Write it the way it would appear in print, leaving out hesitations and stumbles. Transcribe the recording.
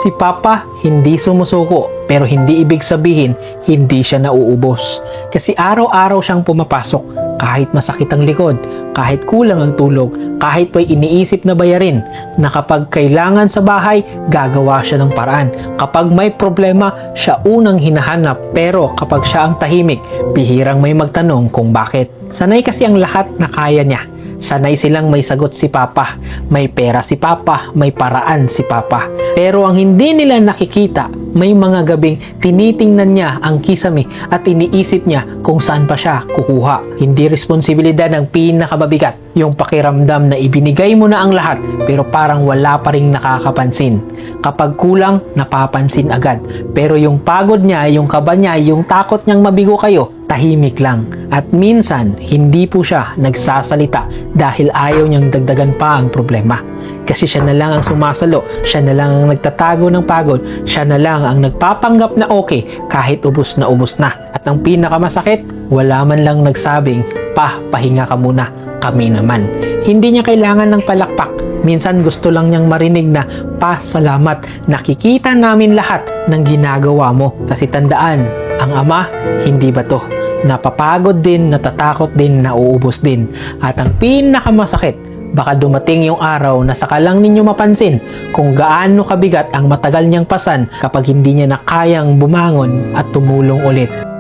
Si Papa hindi sumusuko, pero hindi ibig sabihin hindi siya nauubos. Kasi araw-araw siyang pumapasok kahit masakit ang likod, kahit kulang ang tulog, kahit may iniisip na bayarin, na kapag kailangan sa bahay, gagawa siya ng paraan. Kapag may problema, siya unang hinahanap, pero kapag siya ang tahimik, bihirang may magtanong kung bakit. Sanay kasi ang lahat na kaya niya. Sanay silang may sagot si Papa, may pera si Papa, may paraan si Papa. Pero ang hindi nila nakikita, may mga gabing tinitingnan niya ang kisame at iniisip niya kung saan pa siya kukuha. Hindi responsibilidad ng pinakababigat, yung pakiramdam na ibinigay mo na ang lahat pero parang wala pa ring nakakapansin. Kapag kulang, napapansin agad. Pero yung pagod niya, yung kaba niya, yung takot niyang mabigo kayo, tahimik lang. At minsan, hindi po siya nagsasalita dahil ayaw niyang dagdagan pa ang problema. Kasi siya na lang ang sumasalo, siya na lang ang nagtatago ng pagod, siya na lang ang nagpapanggap na okay kahit ubos na ubos na. At ang pinakamasakit, wala man lang nagsabing, pahinga ka muna, kami naman. Hindi niya kailangan ng palakpak. Minsan gusto lang niyang marinig na, salamat, nakikita namin lahat ng ginagawa mo. Kasi tandaan, ang ama, hindi ba to? Napapagod din, natatakot din, nauubos din. At ang pinakamasakit, baka dumating yung araw na saka lang ninyo mapansin kung gaano kabigat ang matagal niyang pasan kapag hindi niya na kayang bumangon at tumulong ulit.